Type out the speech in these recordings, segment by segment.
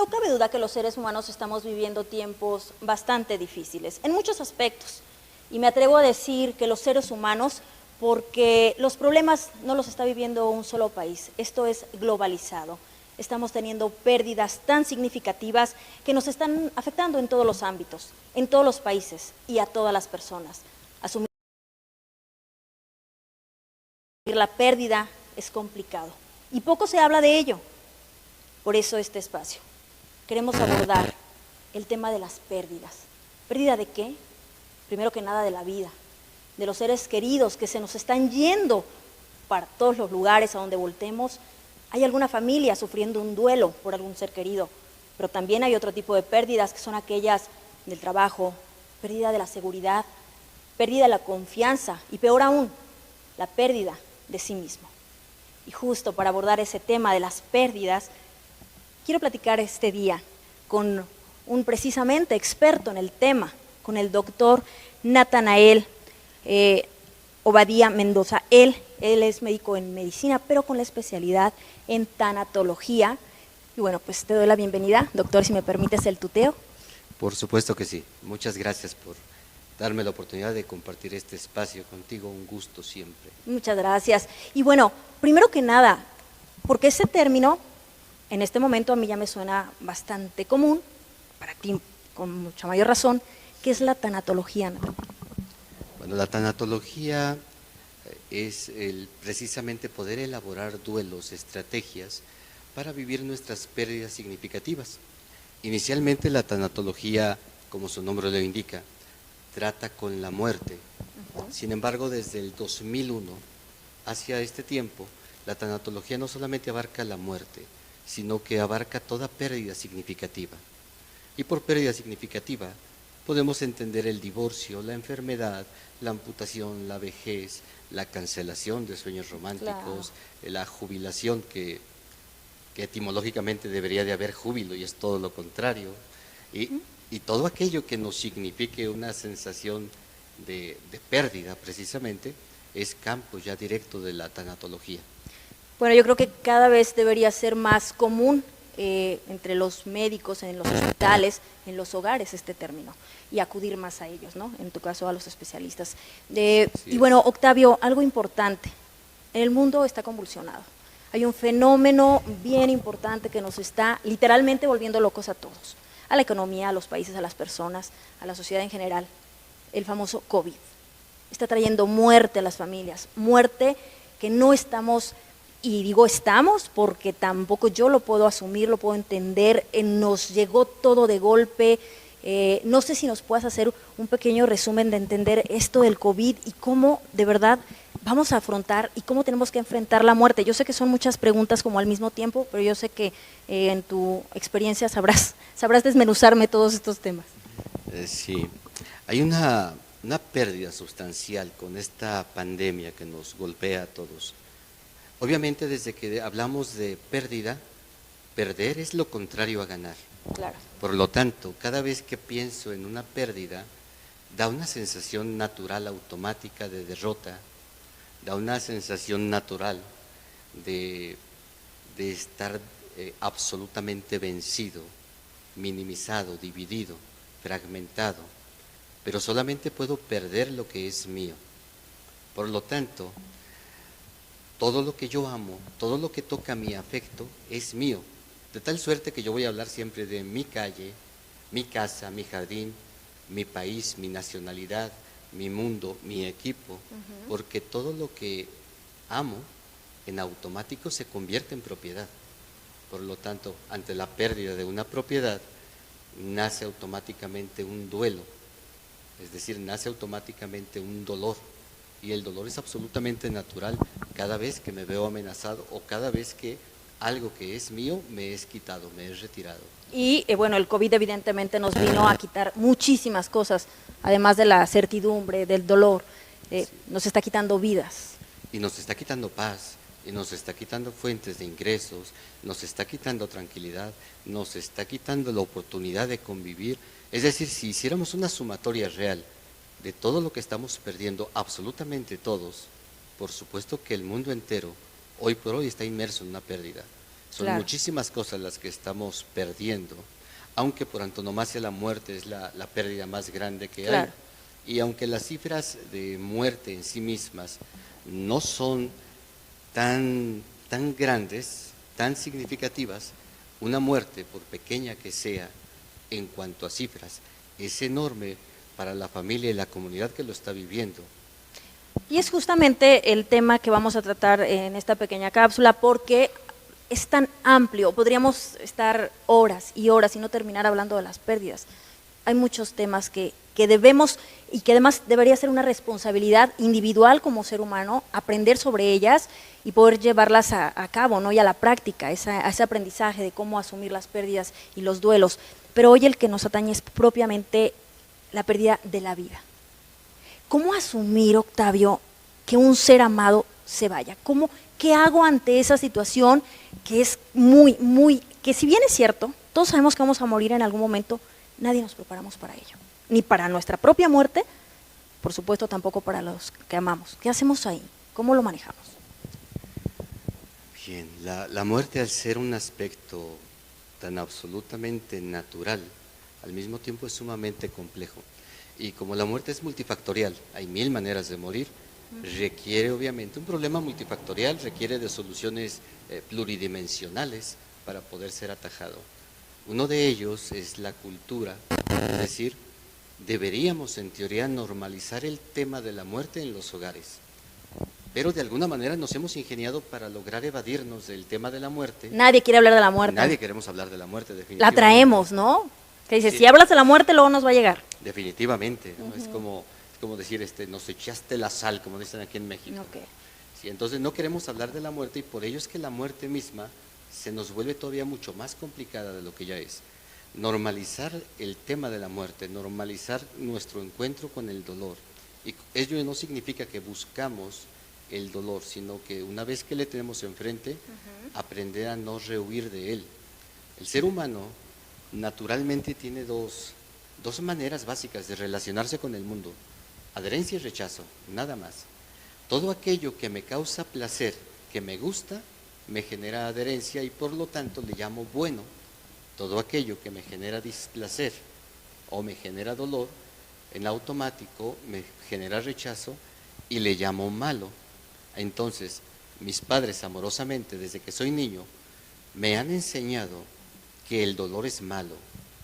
no cabe duda que los seres humanos estamos viviendo tiempos bastante difíciles, en muchos aspectos. Y me atrevo a decir que los seres humanos, porque los problemas no los está viviendo un solo país, esto es globalizado. Estamos teniendo pérdidas tan significativas que nos están afectando en todos los ámbitos, en todos los países y a todas las personas. Asumir la pérdida es complicado y poco se habla de ello. Por eso este espacio. Queremos abordar el tema de las pérdidas. ¿Pérdida de qué? Primero que nada de la vida, de los seres queridos que se nos están yendo para todos los lugares a donde voltemos. Hay alguna familia sufriendo un duelo por algún ser querido, pero también hay otro tipo de pérdidas que son aquellas del trabajo, pérdida de la seguridad, pérdida de la confianza y peor aún, la pérdida de sí mismo. Y justo para abordar ese tema de las pérdidas, quiero platicar este día con un precisamente experto en el tema, con el doctor Natanael Obadía Mendoza. Él es médico en medicina, pero con la especialidad en tanatología. Y bueno, pues te doy la bienvenida, doctor, si me permites el tuteo. Por supuesto que sí. Muchas gracias por darme la oportunidad de compartir este espacio contigo. Un gusto siempre. Muchas gracias. Y bueno, primero que nada, porque ese término en este momento a mí ya me suena bastante común, para ti con mucha mayor razón, ¿qué es la tanatología, Natanael? Bueno, la tanatología es precisamente poder elaborar duelos, estrategias para vivir nuestras pérdidas significativas. Inicialmente la tanatología, como su nombre lo indica, trata con la muerte. Sin embargo, desde el 2001 hacia este tiempo, la tanatología no solamente abarca la muerte, sino que abarca toda pérdida significativa. Y por pérdida significativa podemos entender el divorcio, la enfermedad, la amputación, la vejez, la cancelación de sueños románticos, la jubilación que etimológicamente debería de haber júbilo y es todo lo contrario, y todo aquello que nos signifique una sensación de pérdida precisamente es campo ya directo de la tanatología. Bueno, yo creo que cada vez debería ser más común entre los médicos, en los hospitales, en los hogares este término y acudir más a ellos, ¿no? En tu caso a los especialistas. Y bueno, Octavio, algo importante, el mundo está convulsionado. Hay un fenómeno bien importante que nos está literalmente volviendo locos a todos, a la economía, a los países, a las personas, a la sociedad en general, el famoso COVID. Está trayendo muerte a las familias, muerte que no estamos, y digo estamos porque tampoco yo lo puedo asumir, lo puedo entender, nos llegó todo de golpe. No sé si nos puedas hacer un pequeño resumen de entender esto del COVID y cómo de verdad vamos a afrontar y cómo tenemos que enfrentar la muerte. Yo sé que son muchas preguntas como al mismo tiempo, pero yo sé que en tu experiencia sabrás desmenuzarme todos estos temas. Sí, hay una pérdida sustancial con esta pandemia que nos golpea a todos. Obviamente desde que hablamos de pérdida, perder es lo contrario a ganar. Claro. Por lo tanto, cada vez que pienso en una pérdida, da una sensación natural automática de derrota, da una sensación natural de estar absolutamente vencido, minimizado, dividido, fragmentado, pero solamente puedo perder lo que es mío. Por lo tanto, todo lo que yo amo, todo lo que toca mi afecto es mío, de tal suerte que yo voy a hablar siempre de mi calle, mi casa, mi jardín, mi país, mi nacionalidad, mi mundo, mi equipo, porque todo lo que amo en automático se convierte en propiedad. Por lo tanto, ante la pérdida de una propiedad, nace automáticamente un duelo, es decir, nace automáticamente un dolor, y el dolor es absolutamente natural cada vez que me veo amenazado o cada vez que algo que es mío me es quitado, me es retirado. Y bueno, el COVID evidentemente nos vino a quitar muchísimas cosas, además de la certidumbre, del dolor, sí. Nos está quitando vidas. Y nos está quitando paz, y nos está quitando fuentes de ingresos, nos está quitando tranquilidad, nos está quitando la oportunidad de convivir. Es decir, si hiciéramos una sumatoria real de todo lo que estamos perdiendo, absolutamente todos, por supuesto que el mundo entero, hoy por hoy, está inmerso en una pérdida. Son Claro. muchísimas cosas las que estamos perdiendo, aunque por antonomasia la muerte es la pérdida más grande que Claro. hay. Y aunque las cifras de muerte en sí mismas no son tan grandes, tan significativas, una muerte, por pequeña que sea, en cuanto a cifras, es enorme para la familia y la comunidad que lo está viviendo. Y es justamente el tema que vamos a tratar en esta pequeña cápsula porque es tan amplio, podríamos estar horas y horas y no terminar hablando de las pérdidas. Hay muchos temas que debemos y que además debería ser una responsabilidad individual como ser humano, aprender sobre ellas y poder llevarlas a cabo, ¿no? Y a la práctica, a ese aprendizaje de cómo asumir las pérdidas y los duelos. Pero hoy el que nos atañe es propiamente la pérdida de la vida. ¿Cómo asumir, Octavio, que un ser amado se vaya? ¿Qué hago ante esa situación que es que si bien es cierto, todos sabemos que vamos a morir en algún momento, nadie nos preparamos para ello, ni para nuestra propia muerte, por supuesto tampoco para los que amamos. ¿Qué hacemos ahí? ¿Cómo lo manejamos? Bien, la muerte, al ser un aspecto tan absolutamente natural, al mismo tiempo es sumamente complejo. Y como la muerte es multifactorial, hay 1000 maneras de morir, requiere obviamente un problema multifactorial, requiere de soluciones pluridimensionales para poder ser atajado. Uno de ellos es la cultura, es decir, deberíamos en teoría normalizar el tema de la muerte en los hogares. Pero de alguna manera nos hemos ingeniado para lograr evadirnos del tema de la muerte. Nadie quiere hablar de la muerte. Nadie queremos hablar de la muerte, La definitivamente. traemos, ¿no? Que dice, Sí. si hablas de la muerte, luego nos va a llegar. Definitivamente, ¿no? Es como decir, nos echaste la sal, como dicen aquí en México. Ok. Sí, entonces no queremos hablar de la muerte y por ello es que la muerte misma se nos vuelve todavía mucho más complicada de lo que ya es. Normalizar el tema de la muerte, normalizar nuestro encuentro con el dolor. Y ello no significa que buscamos el dolor, sino que una vez que le tenemos enfrente, aprender a no rehuir de él. El ser humano naturalmente tiene dos maneras básicas de relacionarse con el mundo: adherencia y rechazo, nada más. Todo aquello que me causa placer, que me gusta, me genera adherencia y por lo tanto le llamo bueno. Todo aquello que me genera displacer o me genera dolor, en automático me genera rechazo y le llamo malo. Entonces, mis padres amorosamente, desde que soy niño, me han enseñado que el dolor es malo.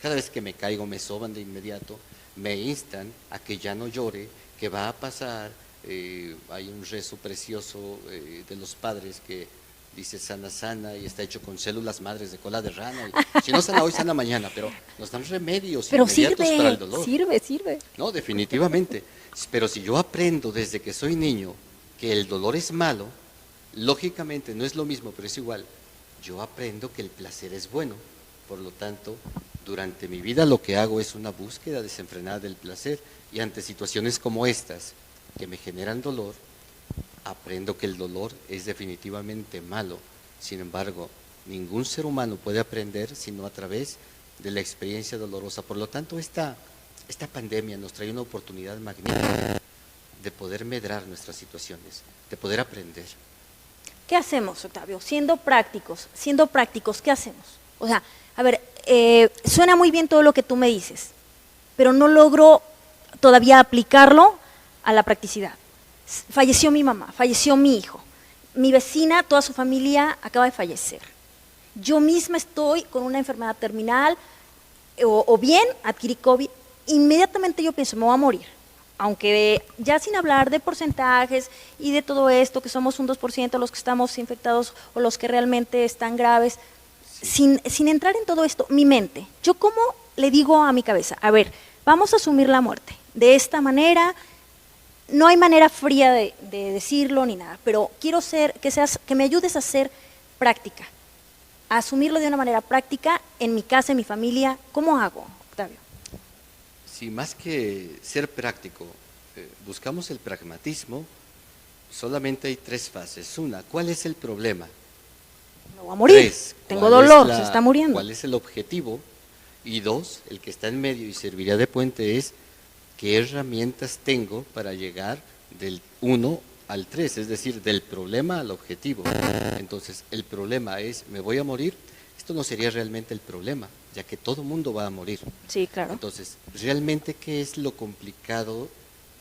Cada vez que me caigo me soban de inmediato, me instan a que ya no llore, que va a pasar. Hay un rezo precioso de los padres que dice sana, sana, y está hecho con células madres de cola de rana. Y si no sana hoy, sana mañana, pero nos dan remedios Pero inmediatos para el dolor. sirve. No, definitivamente. Pero si yo aprendo desde que soy niño que el dolor es malo, lógicamente no es lo mismo, pero es igual. Yo aprendo que el placer es bueno. Por lo tanto, durante mi vida lo que hago es una búsqueda desenfrenada del placer, y ante situaciones como estas que me generan dolor, aprendo que el dolor es definitivamente malo. Sin embargo, ningún ser humano puede aprender sino a través de la experiencia dolorosa. Por lo tanto, esta pandemia nos trae una oportunidad magnífica de poder medrar nuestras situaciones, de poder aprender. ¿Qué hacemos, Octavio? Siendo prácticos, ¿qué hacemos? O sea, a ver, suena muy bien todo lo que tú me dices, pero no logro todavía aplicarlo a la practicidad. Falleció mi mamá, falleció mi hijo, mi vecina, toda su familia acaba de fallecer. Yo misma estoy con una enfermedad terminal o bien adquirí COVID, inmediatamente yo pienso, me voy a morir. Aunque ya sin hablar de porcentajes y de todo esto, que somos un 2% los que estamos infectados o los que realmente están graves, sin entrar en todo esto, mi mente, yo cómo le digo a mi cabeza, a ver, vamos a asumir la muerte de esta manera, no hay manera fría de decirlo ni nada, pero quiero que me ayudes a ser práctica, a asumirlo de una manera práctica en mi casa, en mi familia. ¿Cómo hago, Octavio? Sí, más que ser práctico, buscamos el pragmatismo. Solamente hay 3 fases. Una, ¿cuál es el problema? Me voy a morir, 3, tengo dolor, se está muriendo. ¿Cuál es el objetivo? Y 2, el que está en medio y serviría de puente es, ¿qué herramientas tengo para llegar del 1 al 3, es decir, del problema al objetivo. Entonces, el problema es, ¿me voy a morir? Esto no sería realmente el problema, ya que todo mundo va a morir. Sí, claro. Entonces, ¿realmente qué es lo complicado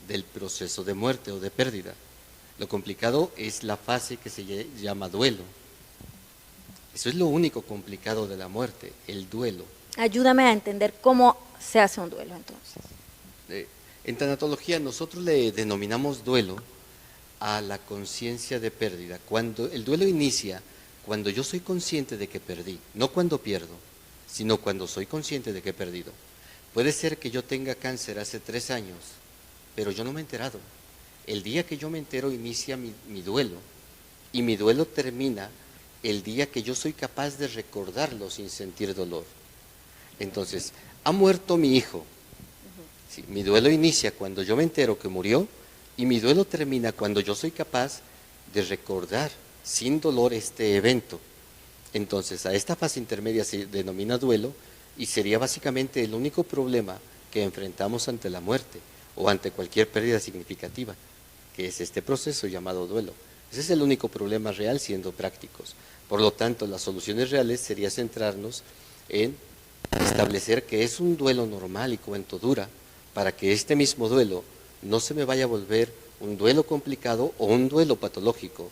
del proceso de muerte o de pérdida? Lo complicado es la fase que se llama duelo. Eso es lo único complicado de la muerte, el duelo. Ayúdame a entender cómo se hace un duelo entonces. En tanatología nosotros le denominamos duelo a la conciencia de pérdida. Cuando el duelo inicia, cuando yo soy consciente de que perdí, no cuando pierdo, sino cuando soy consciente de que he perdido. Puede ser que yo tenga cáncer hace 3 años, pero yo no me he enterado. El día que yo me entero inicia mi duelo, y mi duelo termina el día que yo soy capaz de recordarlo sin sentir dolor. Entonces, ha muerto mi hijo. Sí, mi duelo inicia cuando yo me entero que murió, y mi duelo termina cuando yo soy capaz de recordar sin dolor este evento. Entonces, a esta fase intermedia se denomina duelo, y sería básicamente el único problema que enfrentamos ante la muerte o ante cualquier pérdida significativa, que es este proceso llamado duelo. Ese es el único problema real, siendo prácticos. Por lo tanto, las soluciones reales sería centrarnos en establecer que es un duelo normal y cuento dura, para que este mismo duelo no se me vaya a volver un duelo complicado o un duelo patológico,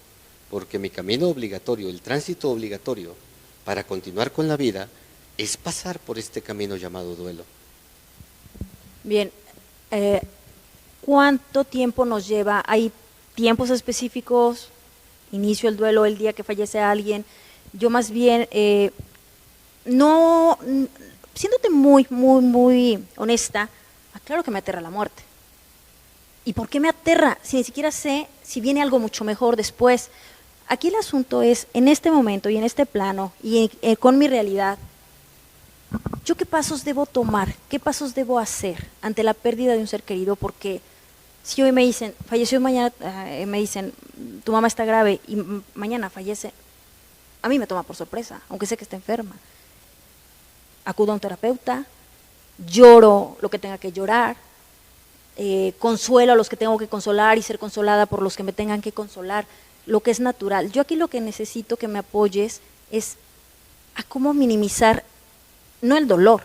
porque mi camino obligatorio, el tránsito obligatorio para continuar con la vida, es pasar por este camino llamado duelo. Bien, ¿cuánto tiempo nos lleva? ¿Hay tiempos específicos? ¿Inicio el duelo el día que fallece alguien? Yo más bien, no, siéndote muy honesta, claro que me aterra la muerte. ¿Y por qué me aterra? Si ni siquiera sé si viene algo mucho mejor después. Aquí el asunto es, en este momento y en este plano y con mi realidad, ¿yo qué pasos debo tomar? ¿Qué pasos debo hacer ante la pérdida de un ser querido? Porque si hoy me dicen, falleció mañana, me dicen, tu mamá está grave y mañana fallece, a mí me toma por sorpresa, aunque sé que está enferma. Acudo a un terapeuta, lloro lo que tenga que llorar, consuelo a los que tengo que consolar y ser consolada por los que me tengan que consolar, lo que es natural. Yo aquí lo que necesito que me apoyes es a cómo minimizar, no el dolor,